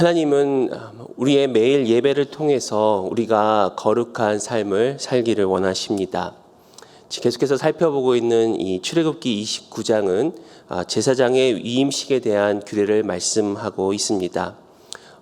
하나님은 우리의 매일 예배를 통해서 우리가 거룩한 삶을 살기를 원하십니다. 계속해서 살펴보고 있는 이 출애굽기 29장은 제사장의 위임식에 대한 규례를 말씀하고 있습니다.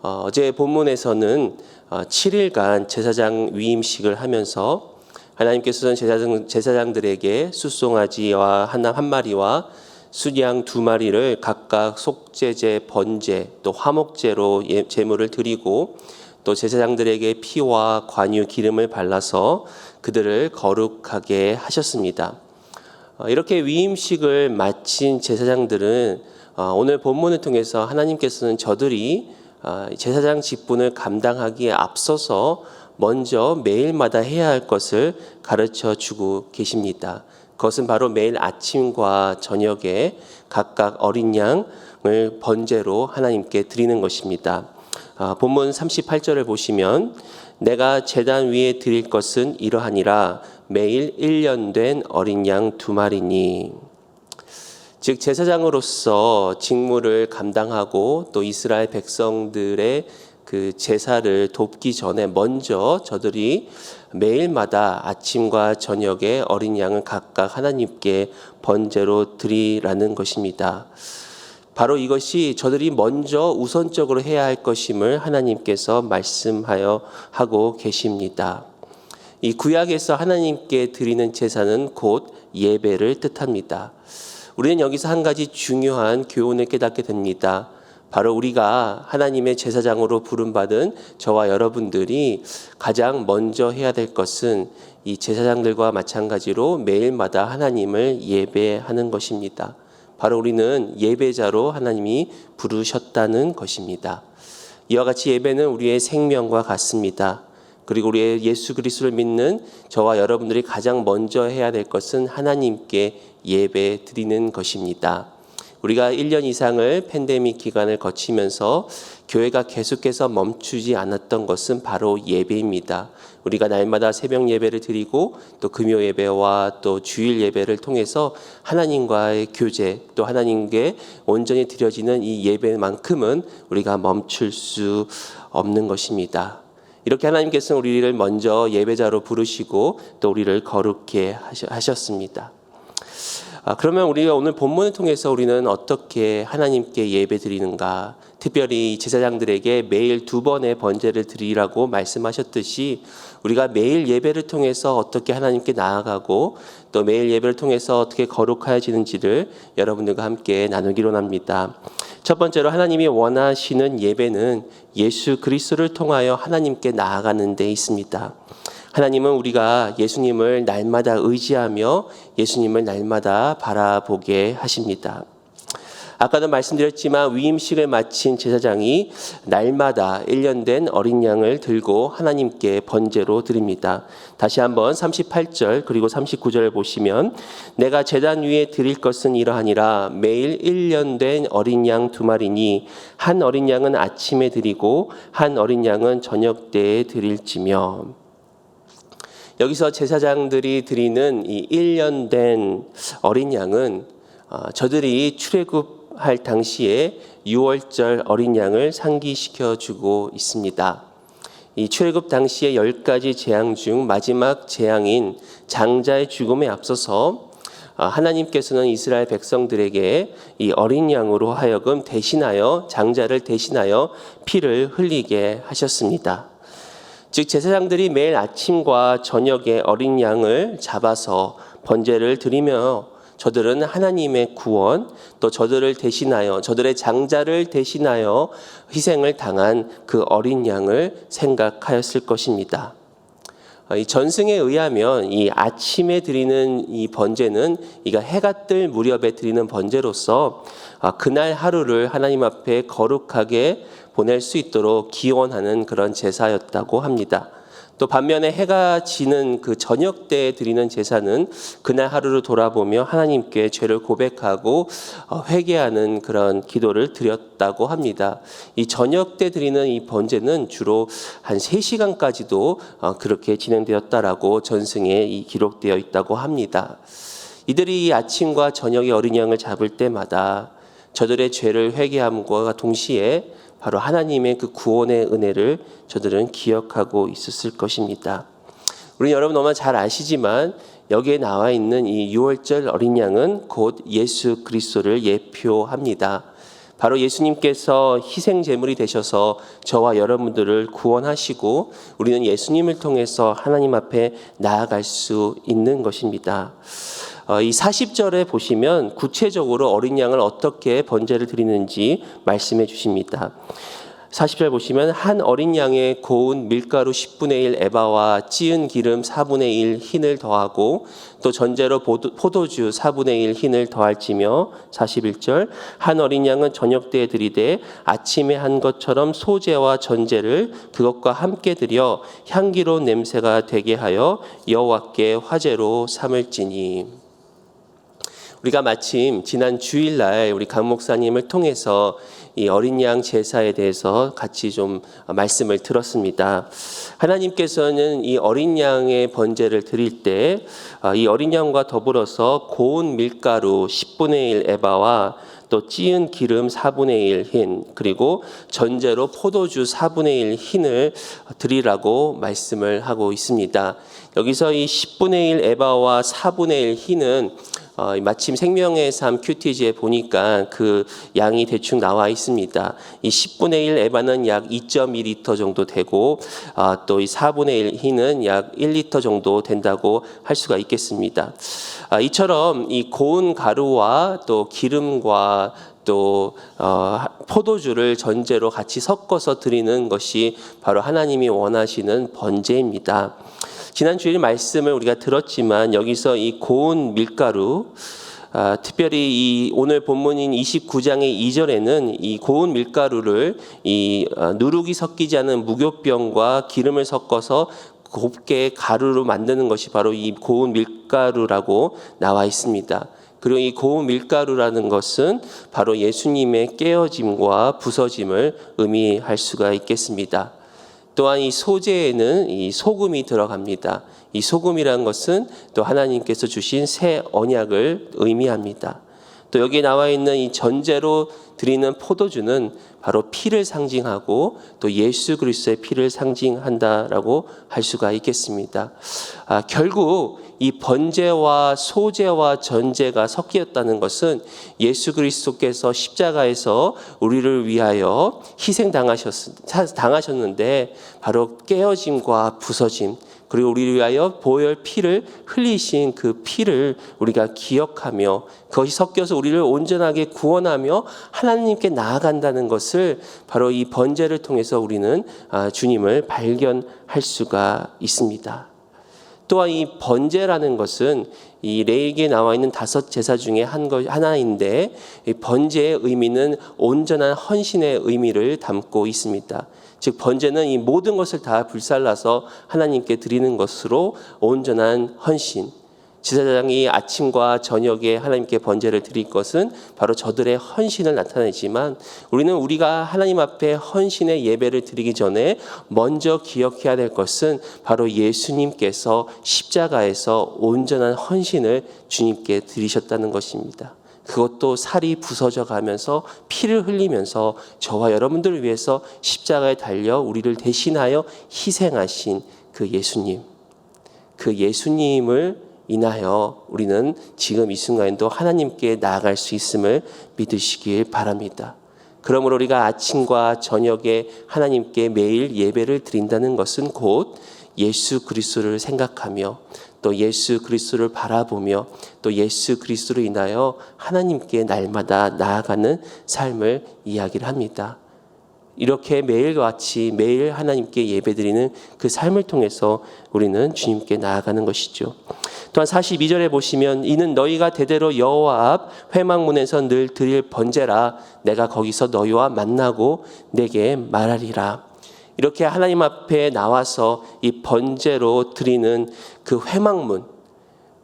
어제 본문에서는 7일간 제사장 위임식을 하면서 하나님께서는 제사장들에게 숫송아지와 한 마리와 순양 2마리를 각각 속죄제, 번제, 또 화목제로 제물을 드리고 또 제사장들에게 피와 관유, 기름을 발라서 그들을 거룩하게 하셨습니다. 이렇게 위임식을 마친 제사장들은 오늘 본문을 통해서 하나님께서는 저들이 제사장 직분을 감당하기에 앞서서 먼저 매일마다 해야 할 것을 가르쳐 주고 계십니다. 그것은 바로 매일 아침과 저녁에 각각 어린 양을 번제로 하나님께 드리는 것입니다. 본문 38절을 보시면 내가 제단 위에 드릴 것은 이러하니라 매일 1년 된 어린 양 2마리니. 즉 제사장으로서 직무를 감당하고 또 이스라엘 백성들의 그 제사를 돕기 전에 먼저 저들이 매일마다 아침과 저녁에 어린 양을 각각 하나님께 번제로 드리라는 것입니다. 바로 이것이 저들이 먼저 우선적으로 해야 할 것임을 하나님께서 말씀하여 하고 계십니다. 이 구약에서 하나님께 드리는 제사는 곧 예배를 뜻합니다. 우리는 여기서 한 가지 중요한 교훈을 깨닫게 됩니다. 바로 우리가 하나님의 제사장으로 부름받은 저와 여러분들이 가장 먼저 해야 될 것은 이 제사장들과 마찬가지로 매일마다 하나님을 예배하는 것입니다. 바로 우리는 예배자로 하나님이 부르셨다는 것입니다. 이와 같이 예배는 우리의 생명과 같습니다. 그리고 우리의 예수 그리스도를 믿는 저와 여러분들이 가장 먼저 해야 될 것은 하나님께 예배 드리는 것입니다. 우리가 1년 이상을 팬데믹 기간을 거치면서 교회가 계속해서 멈추지 않았던 것은 바로 예배입니다. 우리가 날마다 새벽 예배를 드리고 또 금요 예배와 또 주일 예배를 통해서 하나님과의 교제 또 하나님께 온전히 드려지는 이 예배만큼은 우리가 멈출 수 없는 것입니다. 이렇게 하나님께서는 우리를 먼저 예배자로 부르시고 또 우리를 거룩게 하셨습니다. 그러면 우리가 오늘 본문을 통해서 우리는 어떻게 하나님께 예배 드리는가? 특별히 제사장들에게 매일 2번의 번제를 드리라고 말씀하셨듯이 우리가 매일 예배를 통해서 어떻게 하나님께 나아가고 또 매일 예배를 통해서 어떻게 거룩해지는지를 여러분들과 함께 나누기로 합니다. 첫 번째로 하나님이 원하시는 예배는 예수 그리스도를 통하여 하나님께 나아가는 데 있습니다. 하나님은 우리가 예수님을 날마다 의지하며 예수님을 날마다 바라보게 하십니다. 아까도 말씀드렸지만 위임식을 마친 제사장이 날마다 1년 된 어린 양을 들고 하나님께 번제로 드립니다. 다시 한번 38절 그리고 39절을 보시면 내가 제단 위에 드릴 것은 이러하니라 매일 1년 된 어린 양 2마리니 한 어린 양은 아침에 드리고 한 어린 양은 저녁 때에 드릴지며. 여기서 제사장들이 드리는 이 1년 된 어린 양은 저들이 출애굽할 당시에 6월절 어린 양을 상기시켜 주고 있습니다. 이 출애굽 당시에 10가지 재앙 중 마지막 재앙인 장자의 죽음에 앞서서 하나님께서는 이스라엘 백성들에게 이 어린 양으로 하여금 대신하여 장자를 대신하여 피를 흘리게 하셨습니다. 즉 제사장들이 매일 아침과 저녁에 어린 양을 잡아서 번제를 드리며 저들은 하나님의 구원 또 저들을 대신하여 저들의 장자를 대신하여 희생을 당한 그 어린 양을 생각하였을 것입니다. 이 전승에 의하면 이 아침에 드리는 이 번제는 이가 해가 뜰 무렵에 드리는 번제로서 그날 하루를 하나님 앞에 거룩하게 보낼 수 있도록 기원하는 그런 제사였다고 합니다. 또 반면에 해가 지는 그 저녁 때에 드리는 제사는 그날 하루를 돌아보며 하나님께 죄를 고백하고 회개하는 그런 기도를 드렸다고 합니다. 이 저녁 때 드리는 이 번제는 주로 한 3시간까지도 그렇게 진행되었다라고 전승에 기록되어 있다고 합니다. 이들이 이 아침과 저녁에 어린 양을 잡을 때마다 저들의 죄를 회개함과 동시에 바로 하나님의 그 구원의 은혜를 저들은 기억하고 있었을 것입니다. 우리 여러분 너무나 잘 아시지만 여기에 나와 있는 이 유월절 어린 양은 곧 예수 그리스도를 예표합니다. 바로 예수님께서 희생 제물이 되셔서 저와 여러분들을 구원하시고 우리는 예수님을 통해서 하나님 앞에 나아갈 수 있는 것입니다. 이 40절에 보시면 구체적으로 어린 양을 어떻게 번제를 드리는지 말씀해 주십니다. 40절 보시면 한 어린 양의 고운 밀가루 10분의 1 에바와 찌은 기름 4분의 1 흰을 더하고 또 전제로 포도주 4분의 1 흰을 더할지며 41절 한 어린 양은 저녁 때에 드리되 아침에 한 것처럼 소제와 전제를 그것과 함께 드려 향기로운 냄새가 되게 하여 여호와께 화제로 삼을지니. 우리가 마침 지난 주일날 우리 강 목사님을 통해서 이 어린 양 제사에 대해서 같이 좀 말씀을 들었습니다. 하나님께서는 이 어린 양의 번제를 드릴 때 이 어린 양과 더불어서 고운 밀가루 10분의 1 에바와 또 찌은 기름 4분의 1 흰 그리고 전제로 포도주 4분의 1 흰을 드리라고 말씀을 하고 있습니다. 여기서 이 10분의 1 에바와 4분의 1 흰은 마침 생명의 삶 큐티지에 보니까 그 양이 대충 나와 있습니다. 이 10분의 1 에바는 약 2.2리터 정도 되고 또 이 4분의 1 흰은 약 1리터 정도 된다고 할 수가 있겠습니다. 이처럼 이 고운 가루와 또 기름과 또 포도주를 전제로 같이 섞어서 드리는 것이 바로 하나님이 원하시는 번제입니다. 지난 주일 말씀을 우리가 들었지만 여기서 이 고운 밀가루 특별히 이 오늘 본문인 29장의 2절에는 이 고운 밀가루를 이 누룩이 섞이지 않은 무교병과 기름을 섞어서 곱게 가루로 만드는 것이 바로 이 고운 밀가루라고 나와 있습니다. 그리고 이 고운 밀가루라는 것은 바로 예수님의 깨어짐과 부서짐을 의미할 수가 있겠습니다. 또한 이 소제에는 이 소금이 들어갑니다. 이 소금이라는 것은 또 하나님께서 주신 새 언약을 의미합니다. 또 여기 나와 있는 이 전제로 드리는 포도주는 바로 피를 상징하고 또 예수 그리스도의 피를 상징한다라고 할 수가 있겠습니다. 결국 이 번제와 소제와 전제가 섞였다는 것은 예수 그리스도께서 십자가에서 우리를 위하여 당하셨는데 바로 깨어짐과 부서짐 그리고 우리를 위하여 보혈 피를 흘리신 그 피를 우리가 기억하며 그것이 섞여서 우리를 온전하게 구원하며 하나님께 나아간다는 것을 바로 이 번제를 통해서 우리는 주님을 발견할 수가 있습니다. 또한 이 번제라는 것은 이 레위기에 나와 있는 5 제사 중에 하나인데 이 번제의 의미는 온전한 헌신의 의미를 담고 있습니다. 즉 번제는 이 모든 것을 다 불살라서 하나님께 드리는 것으로 온전한 헌신. 제사장이 아침과 저녁에 하나님께 번제를 드릴 것은 바로 저들의 헌신을 나타내지만 우리는 우리가 하나님 앞에 헌신의 예배를 드리기 전에 먼저 기억해야 될 것은 바로 예수님께서 십자가에서 온전한 헌신을 주님께 드리셨다는 것입니다. 그것도 살이 부서져 가면서 피를 흘리면서 저와 여러분들을 위해서 십자가에 달려 우리를 대신하여 희생하신 그 예수님. 그 예수님을 인하여 우리는 지금 이 순간에도 하나님께 나아갈 수 있음을 믿으시길 바랍니다. 그러므로 우리가 아침과 저녁에 하나님께 매일 예배를 드린다는 것은 곧 예수 그리스도를 생각하며 또 예수 그리스도를 바라보며 또 예수 그리스도로 인하여 하나님께 날마다 나아가는 삶을 이야기를 합니다. 이렇게 매일같이 매일 하나님께 예배드리는 그 삶을 통해서 우리는 주님께 나아가는 것이죠. 또한 42절에 보시면 이는 너희가 대대로 여호와 앞 회막문에서 늘 드릴 번제라 내가 거기서 너희와 만나고 내게 말하리라. 이렇게 하나님 앞에 나와서 이 번제로 드리는 그 회막문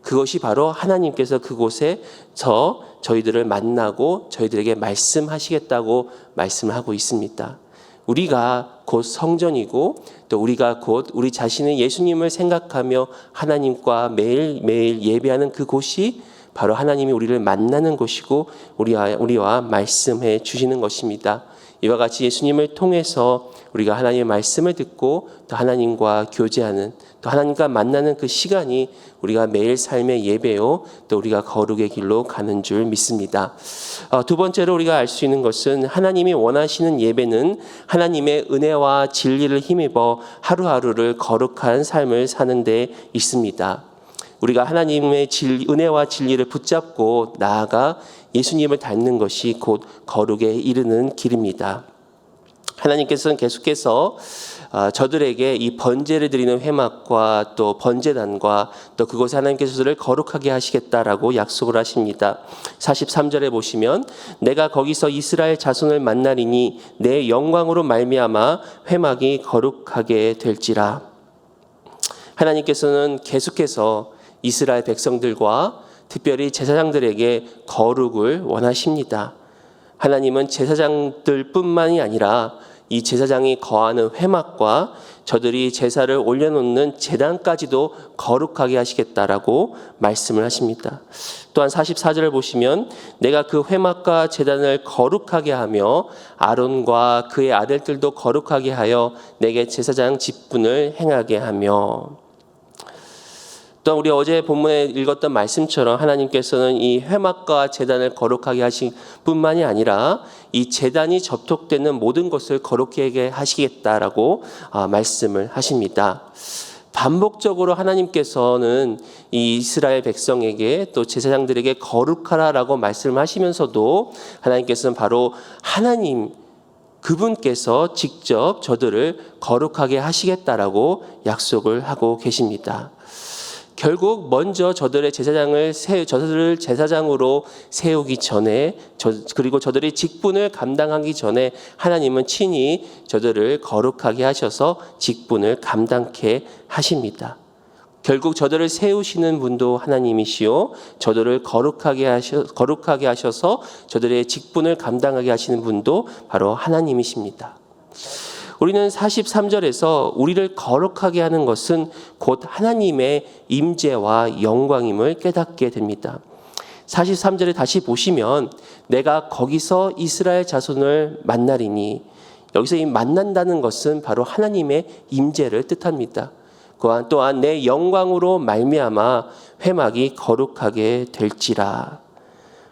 그것이 바로 하나님께서 그곳에서 저희들을 만나고 저희들에게 말씀하시겠다고 말씀을 하고 있습니다. 우리가 곧 성전이고 또 우리가 곧 우리 자신의 예수님을 생각하며 하나님과 매일매일 예배하는 그곳이 바로 하나님이 우리를 만나는 곳이고 우리와 말씀해 주시는 것입니다. 이와 같이 예수님을 통해서 우리가 하나님의 말씀을 듣고 또 하나님과 교제하는, 또 하나님과 만나는 그 시간이 우리가 매일 삶의 예배요, 또 우리가 거룩의 길로 가는 줄 믿습니다. 두 번째로 우리가 알 수 있는 것은 하나님이 원하시는 예배는 하나님의 은혜와 진리를 힘입어 하루하루를 거룩한 삶을 사는 데 있습니다. 우리가 하나님의 은혜와 진리를 붙잡고 나아가 예수님을 닮는 것이 곧 거룩에 이르는 길입니다. 하나님께서는 계속해서 저들에게 이 번제를 드리는 회막과 또 번제단과 또 그곳에 하나님께서 저들을 거룩하게 하시겠다라고 약속을 하십니다. 43절에 보시면 내가 거기서 이스라엘 자손을 만나리니 내 영광으로 말미암아 회막이 거룩하게 될지라. 하나님께서는 계속해서 이스라엘 백성들과 특별히 제사장들에게 거룩을 원하십니다. 하나님은 제사장들뿐만이 아니라 이 제사장이 거하는 회막과 저들이 제사를 올려놓는 제단까지도 거룩하게 하시겠다라고 말씀을 하십니다. 또한 44절을 보시면 내가 그 회막과 제단을 거룩하게 하며 아론과 그의 아들들도 거룩하게 하여 내게 제사장 직분을 행하게 하며. 또 우리 어제 본문에 읽었던 말씀처럼 하나님께서는 이 회막과 제단을 거룩하게 하신 뿐만이 아니라 이 제단이 접촉되는 모든 것을 거룩하게 하시겠다라고 말씀을 하십니다. 반복적으로 하나님께서는 이 이스라엘 백성에게 또 제사장들에게 거룩하라라고 말씀을 하시면서도 하나님께서는 바로 하나님 그분께서 직접 저들을 거룩하게 하시겠다라고 약속을 하고 계십니다. 결국 먼저 저들을 제사장으로 세우기 전에 그리고 저들이 직분을 감당하기 전에 하나님은 친히 저들을 거룩하게 하셔서 직분을 감당케 하십니다. 결국 저들을 세우시는 분도 하나님이시요 저들을 거룩하게 하셔서 저들의 직분을 감당하게 하시는 분도 바로 하나님이십니다. 우리는 43절에서 우리를 거룩하게 하는 것은 곧 하나님의 임재와 영광임을 깨닫게 됩니다. 43절에 다시 보시면 내가 거기서 이스라엘 자손을 만나리니, 여기서 이 만난다는 것은 바로 하나님의 임재를 뜻합니다. 또한 내 영광으로 말미암아 회막이 거룩하게 될지라.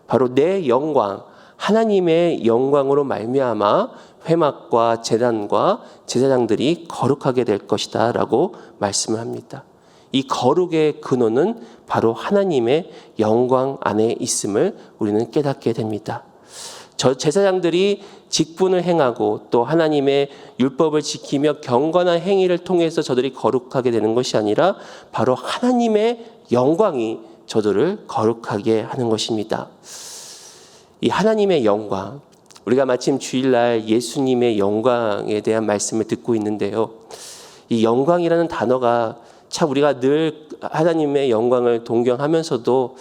바로 내 영광, 하나님의 영광으로 말미암아 회막과 제단과 제사장들이 거룩하게 될 것이다 라고 말씀을 합니다. 이 거룩의 근원은 바로 하나님의 영광 안에 있음을 우리는 깨닫게 됩니다. 저 제사장들이 직분을 행하고 또 하나님의 율법을 지키며 경건한 행위를 통해서 저들이 거룩하게 되는 것이 아니라 바로 하나님의 영광이 저들을 거룩하게 하는 것입니다. 이 하나님의 영광, 우리가 마침 주일날 예수님의 영광에 대한 말씀을 듣고 있는데요. 이 영광이라는 단어가 참 우리가 늘 하나님의 영광을 동경하면서도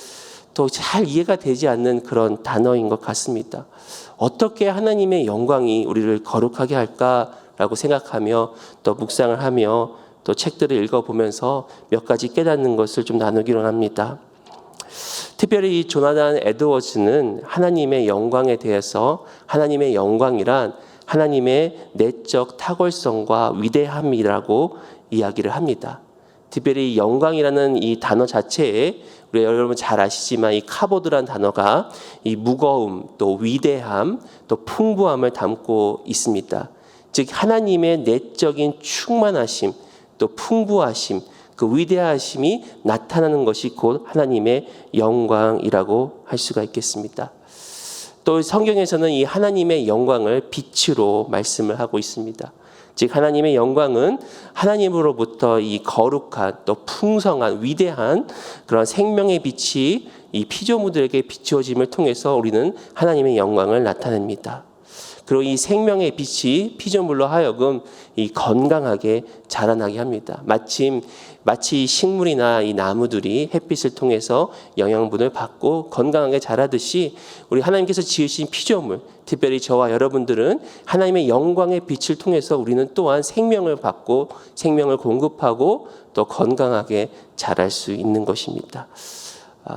또 잘 이해가 되지 않는 그런 단어인 것 같습니다. 어떻게 하나님의 영광이 우리를 거룩하게 할까라고 생각하며 또 묵상을 하며 또 책들을 읽어보면서 몇 가지 깨닫는 것을 좀 나누기로 합니다. 특별히 이 조나단 에드워즈는 하나님의 영광에 대해서 하나님의 영광이란 하나님의 내적 탁월성과 위대함이라고 이야기를 합니다. 특별히 영광이라는 이 단어 자체에 우리 여러분 잘 아시지만 이 카보드란 단어가 이 무거움, 또 위대함, 또 풍부함을 담고 있습니다. 즉 하나님의 내적인 충만하심, 또 풍부하심, 그 위대하심이 나타나는 것이 곧 하나님의 영광이라고 할 수가 있겠습니다. 또 성경에서는 이 하나님의 영광을 빛으로 말씀을 하고 있습니다. 즉 하나님의 영광은 하나님으로부터 이 거룩한 또 풍성한 위대한 그런 생명의 빛이 이 피조물들에게 비추어짐을 통해서 우리는 하나님의 영광을 나타냅니다. 그리고 이 생명의 빛이 피조물로 하여금 이 건강하게 자라나게 합니다. 마치 식물이나 이 나무들이 햇빛을 통해서 영양분을 받고 건강하게 자라듯이 우리 하나님께서 지으신 피조물, 특별히 저와 여러분들은 하나님의 영광의 빛을 통해서 우리는 또한 생명을 받고 생명을 공급하고 또 건강하게 자랄 수 있는 것입니다.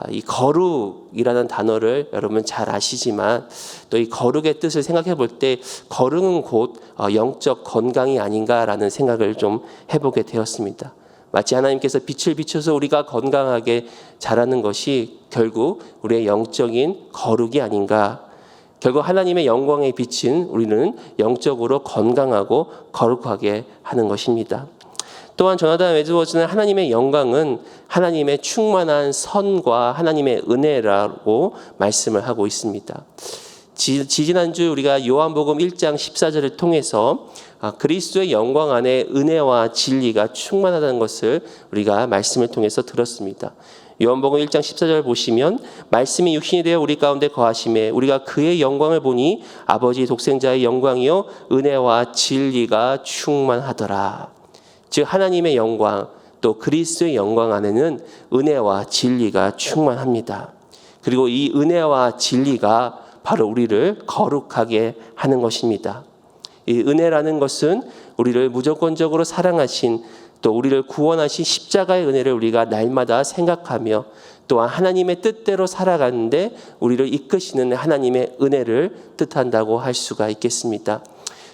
이 거룩이라는 단어를 여러분 잘 아시지만 또 이 거룩의 뜻을 생각해 볼 때 거룩은 곧 영적 건강이 아닌가라는 생각을 좀 해보게 되었습니다. 마치 하나님께서 빛을 비춰서 우리가 건강하게 자라는 것이 결국 우리의 영적인 거룩이 아닌가. 결국 하나님의 영광에 비친 우리는 영적으로 건강하고 거룩하게 하는 것입니다. 또한 조나단 웨드워즈는 하나님의 영광은 하나님의 충만한 선과 하나님의 은혜라고 말씀을 하고 있습니다. 지난주 우리가 요한복음 1장 14절을 통해서 그리스도의 영광 안에 은혜와 진리가 충만하다는 것을 우리가 말씀을 통해서 들었습니다. 요한복음 1장 14절 보시면 말씀이 육신이 되어 우리 가운데 거하심에 우리가 그의 영광을 보니 아버지 독생자의 영광이요 은혜와 진리가 충만하더라. 즉 하나님의 영광 또 그리스도의 영광 안에는 은혜와 진리가 충만합니다. 그리고 이 은혜와 진리가 바로 우리를 거룩하게 하는 것입니다. 이 은혜라는 것은 우리를 무조건적으로 사랑하신 또 우리를 구원하신 십자가의 은혜를 우리가 날마다 생각하며 또한 하나님의 뜻대로 살아가는데 우리를 이끄시는 하나님의 은혜를 뜻한다고 할 수가 있겠습니다.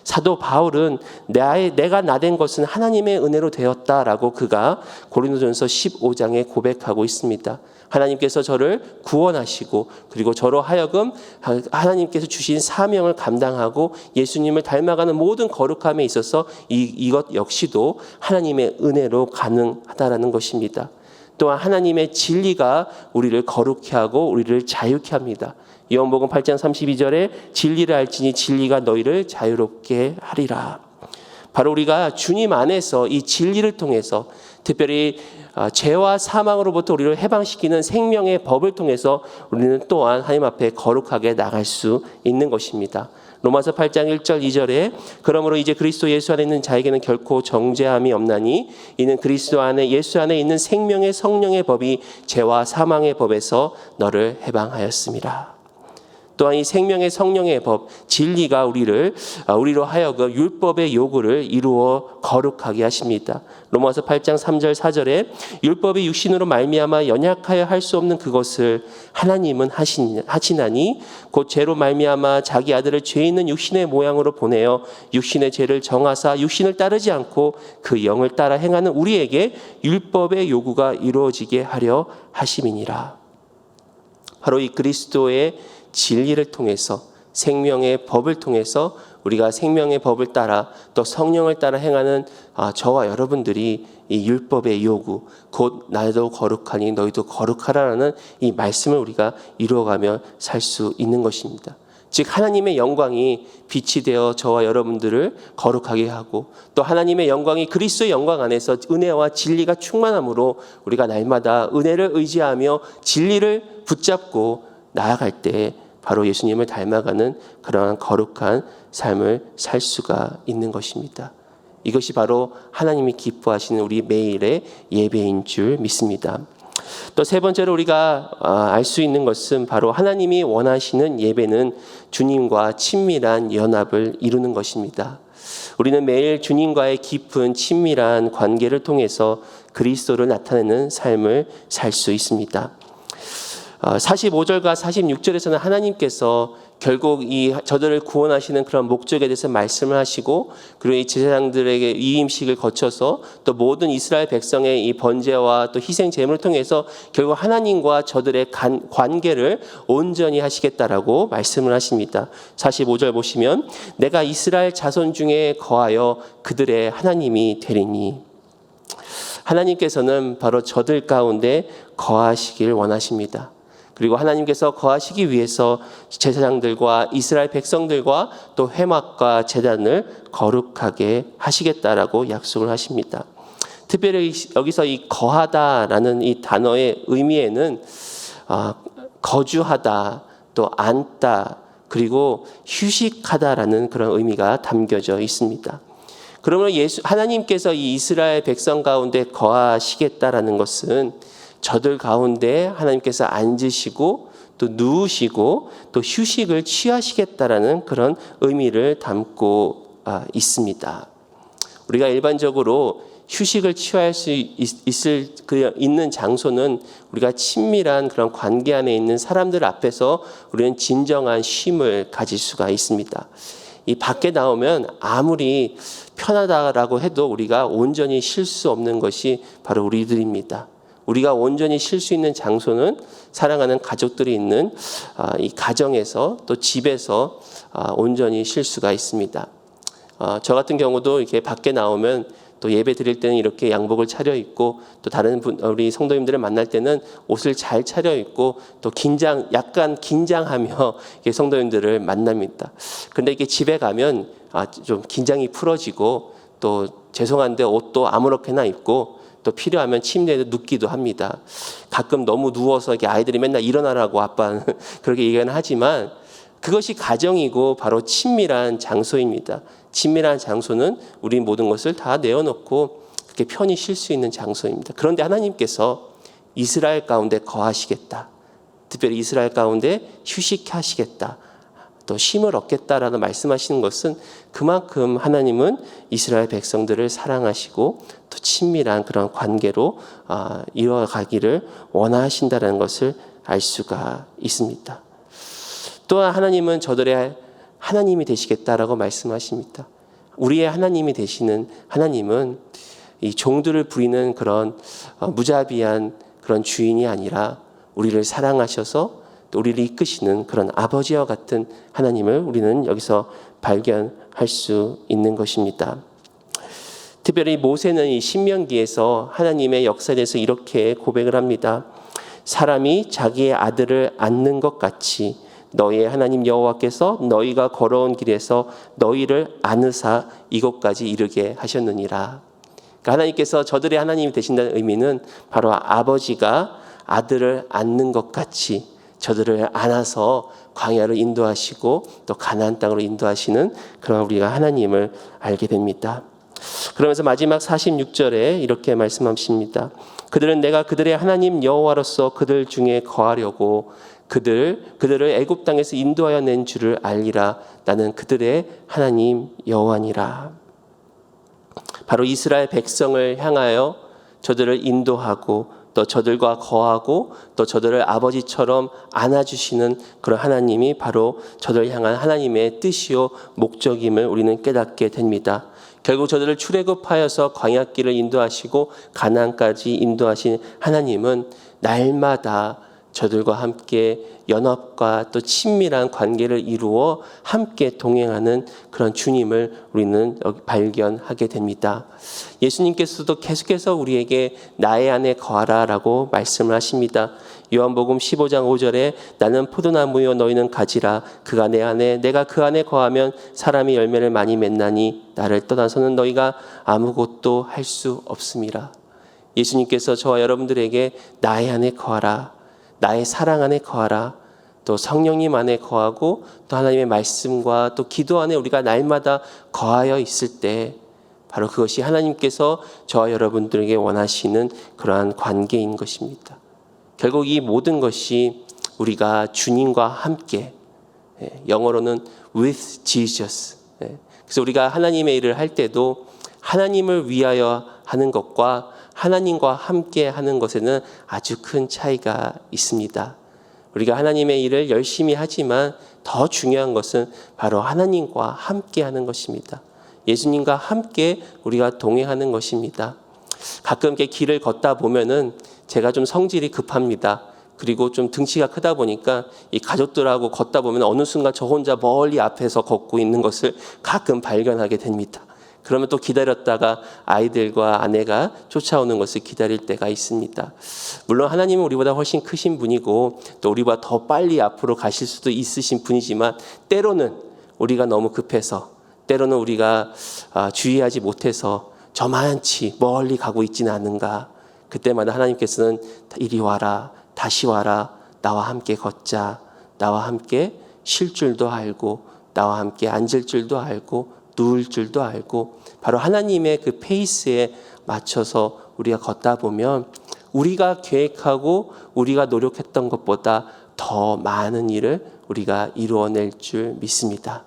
사도 바울은 내가 나된 것은 하나님의 은혜로 되었다라고 그가 고린도전서 15장에 고백하고 있습니다. 하나님께서 저를 구원하시고 그리고 저로 하여금 하나님께서 주신 사명을 감당하고 예수님을 닮아가는 모든 거룩함에 있어서 이것 역시도 하나님의 은혜로 가능하다라는 것입니다. 또한 하나님의 진리가 우리를 거룩케 하고 우리를 자유케 합니다. 요한복음 8장 32절에 진리를 알지니 진리가 너희를 자유롭게 하리라. 바로 우리가 주님 안에서 이 진리를 통해서 특별히 죄와 사망으로부터 우리를 해방시키는 생명의 법을 통해서 우리는 또한 하나님 앞에 거룩하게 나갈 수 있는 것입니다. 로마서 8장 1절 2절에 그러므로 이제 그리스도 예수 안에 있는 자에게는 결코 정죄함이 없나니 이는 그리스도 안에 예수 안에 있는 생명의 성령의 법이 죄와 사망의 법에서 너를 해방하였습니다. 또한 이 생명의 성령의 법 진리가 우리로 하여금 율법의 요구를 이루어 거룩하게 하십니다. 로마서 8장 3절 4절에 율법이 육신으로 말미암아 연약하여 할 수 없는 그것을 하나님은 하시나니 곧 죄로 말미암아 자기 아들을 죄 있는 육신의 모양으로 보내어 육신의 죄를 정하사 육신을 따르지 않고 그 영을 따라 행하는 우리에게 율법의 요구가 이루어지게 하려 하심이니라. 바로 이 그리스도의 진리를 통해서 생명의 법을 통해서 우리가 생명의 법을 따라 또 성령을 따라 행하는 저와 여러분들이 이 율법의 요구 곧 나도 거룩하니 너희도 거룩하라라는 이 말씀을 우리가 이루어가며 살 수 있는 것입니다. 즉 하나님의 영광이 빛이 되어 저와 여러분들을 거룩하게 하고 또 하나님의 영광이 그리스도의 영광 안에서 은혜와 진리가 충만함으로 우리가 날마다 은혜를 의지하며 진리를 붙잡고 나아갈 때 바로 예수님을 닮아가는 그러한 거룩한 삶을 살 수가 있는 것입니다. 이것이 바로 하나님이 기뻐하시는 우리 매일의 예배인 줄 믿습니다. 또 세 번째로 우리가 알 수 있는 것은 바로 하나님이 원하시는 예배는 주님과 친밀한 연합을 이루는 것입니다. 우리는 매일 주님과의 깊은 친밀한 관계를 통해서 그리스도를 나타내는 삶을 살 수 있습니다. 45절과 46절에서는 하나님께서 결국 저들을 구원하시는 그런 목적에 대해서 말씀을 하시고 그리고 이 제사장들에게 위임식을 거쳐서 또 모든 이스라엘 백성의 이 번제와 또 희생 제물을 통해서 결국 하나님과 저들의 관계를 온전히 하시겠다라고 말씀을 하십니다. 45절 보시면 내가 이스라엘 자손 중에 거하여 그들의 하나님이 되리니 하나님께서는 바로 저들 가운데 거하시길 원하십니다. 그리고 하나님께서 거하시기 위해서 제사장들과 이스라엘 백성들과 또 회막과 제단을 거룩하게 하시겠다라고 약속을 하십니다. 특별히 여기서 이 거하다라는 이 단어의 의미에는 거주하다, 또 앉다, 그리고 휴식하다라는 그런 의미가 담겨져 있습니다. 그러면 하나님께서 이 이스라엘 백성 가운데 거하시겠다라는 것은 저들 가운데 하나님께서 앉으시고 또 누우시고 또 휴식을 취하시겠다라는 그런 의미를 담고 있습니다. 우리가 일반적으로 휴식을 취할 수 있는 장소는 우리가 친밀한 그런 관계 안에 있는 사람들 앞에서 우리는 진정한 쉼을 가질 수가 있습니다. 이 밖에 나오면 아무리 편하다라고 해도 우리가 온전히 쉴 수 없는 것이 바로 우리들입니다. 우리가 온전히 쉴 수 있는 장소는 사랑하는 가족들이 있는 이 가정에서 또 집에서 온전히 쉴 수가 있습니다. 저 같은 경우도 이렇게 밖에 나오면 또 예배 드릴 때는 이렇게 양복을 차려입고 또 다른 우리 성도님들을 만날 때는 옷을 잘 차려입고 또 약간 긴장하며 성도님들을 만납니다. 근데 이게 집에 가면 좀 긴장이 풀어지고 또 죄송한데 옷도 아무렇게나 입고 또 필요하면 침대에도 눕기도 합니다. 가끔 너무 누워서 이렇게 아이들이 맨날 일어나라고 아빠는 그렇게 얘기는 하지만 그것이 가정이고 바로 친밀한 장소입니다. 친밀한 장소는 우리 모든 것을 다 내어놓고 그렇게 편히 쉴 수 있는 장소입니다. 그런데 하나님께서 이스라엘 가운데 거하시겠다. 특별히 이스라엘 가운데 휴식하시겠다. 또 쉼을 얻겠다라는 말씀하시는 것은 그만큼 하나님은 이스라엘 백성들을 사랑하시고 또 친밀한 그런 관계로 이어가기를 원하신다는 것을 알 수가 있습니다. 또한 하나님은 저들의 하나님이 되시겠다라고 말씀하십니다. 우리의 하나님이 되시는 하나님은 이 종들을 부리는 그런 무자비한 그런 주인이 아니라 우리를 사랑하셔서 또 우리를 이끄시는 그런 아버지와 같은 하나님을 우리는 여기서 발견할 수 있는 것입니다. 특별히 모세는 이 신명기에서 하나님의 역사에 대해서 이렇게 고백을 합니다. 사람이 자기의 아들을 안는 것 같이 너희의 하나님 여호와께서 너희가 걸어온 길에서 너희를 안으사 이곳까지 이르게 하셨느니라. 그러니까 하나님께서 저들의 하나님이 되신다는 의미는 바로 아버지가 아들을 안는 것 같이 저들을 안아서 광야를 인도하시고 또 가나안 땅으로 인도하시는 그런 우리가 하나님을 알게 됩니다. 그러면서 마지막 46절에 이렇게 말씀하십니다. 그들은 내가 그들의 하나님 여호와로서 그들 중에 거하려고 그들을 애굽 땅에서 인도하여 낸 줄을 알리라. 나는 그들의 하나님 여호와니라. 바로 이스라엘 백성을 향하여 저들을 인도하고 또 저들과 거하고 또 저들을 아버지처럼 안아주시는 그런 하나님이 바로 저들을 향한 하나님의 뜻이요 목적임을 우리는 깨닫게 됩니다. 결국 저들을 출애굽하여서 광야길을 인도하시고 가나안까지 인도하신 하나님은 날마다 저들과 함께 연합과 또 친밀한 관계를 이루어 함께 동행하는 그런 주님을 우리는 여기 발견하게 됩니다. 예수님께서도 계속해서 우리에게 나의 안에 거하라 라고 말씀을 하십니다. 요한복음 15장 5절에 나는 포도나무요 너희는 가지라. 그가 내 안에 내가 그 안에 거하면 사람이 열매를 많이 맺나니 나를 떠나서는 너희가 아무것도 할 수 없음이라. 예수님께서 저와 여러분들에게 나의 안에 거하라. 나의 사랑 안에 거하라. 또 성령님 안에 거하고 또 하나님의 말씀과 또 기도 안에 우리가 날마다 거하여 있을 때 바로 그것이 하나님께서 저와 여러분들에게 원하시는 그러한 관계인 것입니다. 결국 이 모든 것이 우리가 주님과 함께, 영어로는 with Jesus. 그래서 우리가 하나님의 일을 할 때도 하나님을 위하여 하는 것과 하나님과 함께 하는 것에는 아주 큰 차이가 있습니다. 우리가 하나님의 일을 열심히 하지만 더 중요한 것은 바로 하나님과 함께 하는 것입니다. 예수님과 함께 우리가 동행하는 것입니다. 가끔 이렇게 길을 걷다 보면은 제가 좀 성질이 급합니다. 그리고 좀 등치가 크다 보니까 이 가족들하고 걷다 보면 어느 순간 저 혼자 멀리 앞에서 걷고 있는 것을 가끔 발견하게 됩니다. 그러면 또 기다렸다가 아이들과 아내가 쫓아오는 것을 기다릴 때가 있습니다. 물론 하나님은 우리보다 훨씬 크신 분이고 또 우리보다 더 빨리 앞으로 가실 수도 있으신 분이지만 때로는 우리가 너무 급해서 때로는 우리가 주의하지 못해서 저만치 멀리 가고 있지는 않은가. 그때마다 하나님께서는 이리 와라, 다시 와라, 나와 함께 걷자, 나와 함께 쉴 줄도 알고 나와 함께 앉을 줄도 알고 누울 줄도 알고 바로 하나님의 그 페이스에 맞춰서 우리가 걷다 보면 우리가 계획하고 우리가 노력했던 것보다 더 많은 일을 우리가 이루어낼 줄 믿습니다.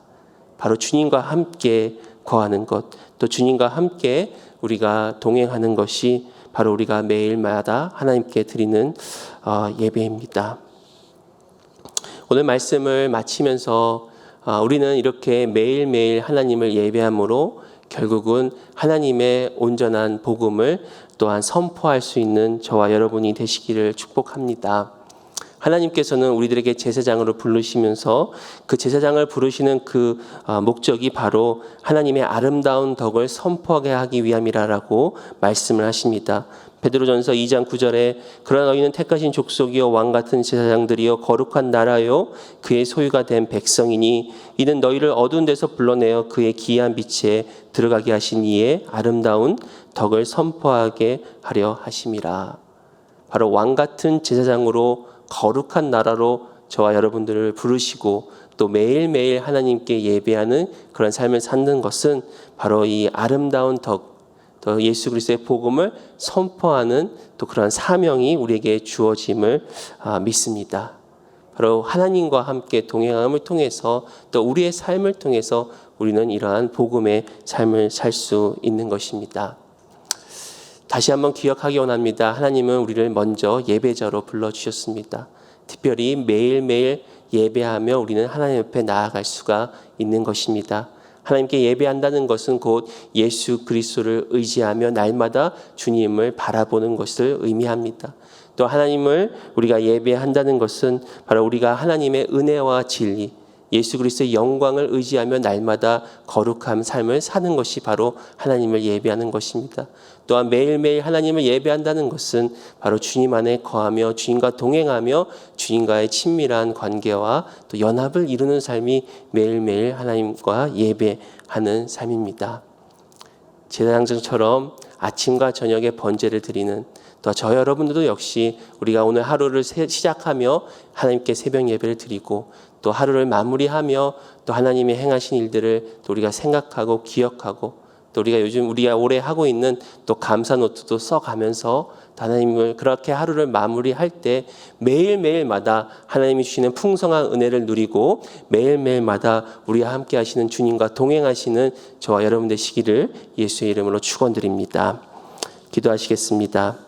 바로 주님과 함께 거하는 것, 또 주님과 함께 우리가 동행하는 것이 바로 우리가 매일마다 하나님께 드리는 예배입니다. 오늘 말씀을 마치면서 우리는 이렇게 매일매일 하나님을 예배함으로 결국은 하나님의 온전한 복음을 또한 선포할 수 있는 저와 여러분이 되시기를 축복합니다. 하나님께서는 우리들에게 제사장으로 부르시면서 그 제사장을 부르시는 그 목적이 바로 하나님의 아름다운 덕을 선포하게 하기 위함이라고 말씀을 하십니다. 베드로전서 2장 9절에 그러나 너희는 택하신 족속이요 왕같은 제사장들이요 거룩한 나라요 그의 소유가 된 백성이니 이는 너희를 어두운 데서 불러내어 그의 기이한 빛에 들어가게 하신 이의 아름다운 덕을 선포하게 하려 하심이라. 바로 왕같은 제사장으로 거룩한 나라로 저와 여러분들을 부르시고 또 매일매일 하나님께 예배하는 그런 삶을 사는 것은 바로 이 아름다운 덕, 또 예수 그리스도의 복음을 선포하는 또 그런 사명이 우리에게 주어짐을 믿습니다. 바로 하나님과 함께 동행함을 통해서 또 우리의 삶을 통해서 우리는 이러한 복음의 삶을 살 수 있는 것입니다. 다시 한번 기억하기 원합니다. 하나님은 우리를 먼저 예배자로 불러주셨습니다. 특별히 매일매일 예배하며 우리는 하나님 옆에 나아갈 수가 있는 것입니다. 하나님께 예배한다는 것은 곧 예수 그리스도를 의지하며 날마다 주님을 바라보는 것을 의미합니다. 또 하나님을 우리가 예배한다는 것은 바로 우리가 하나님의 은혜와 진리, 예수 그리스도의 영광을 의지하며 날마다 거룩한 삶을 사는 것이 바로 하나님을 예배하는 것입니다. 또한 매일매일 하나님을 예배한다는 것은 바로 주님 안에 거하며 주님과 동행하며 주님과의 친밀한 관계와 또 연합을 이루는 삶이 매일매일 하나님과 예배하는 삶입니다. 제사장처럼 아침과 저녁에 번제를 드리는 또 저 여러분들도 역시 우리가 오늘 하루를 시작하며 하나님께 새벽 예배를 드리고 또 하루를 마무리하며 또 하나님이 행하신 일들을 또 우리가 생각하고 기억하고 또 우리가 올해 하고 있는 또 감사 노트도 써가면서 하나님을 그렇게 하루를 마무리할 때 매일매일마다 하나님이 주시는 풍성한 은혜를 누리고 매일매일마다 우리와 함께 하시는 주님과 동행하시는 저와 여러분 되시기를 예수의 이름으로 축원드립니다. 기도하시겠습니다.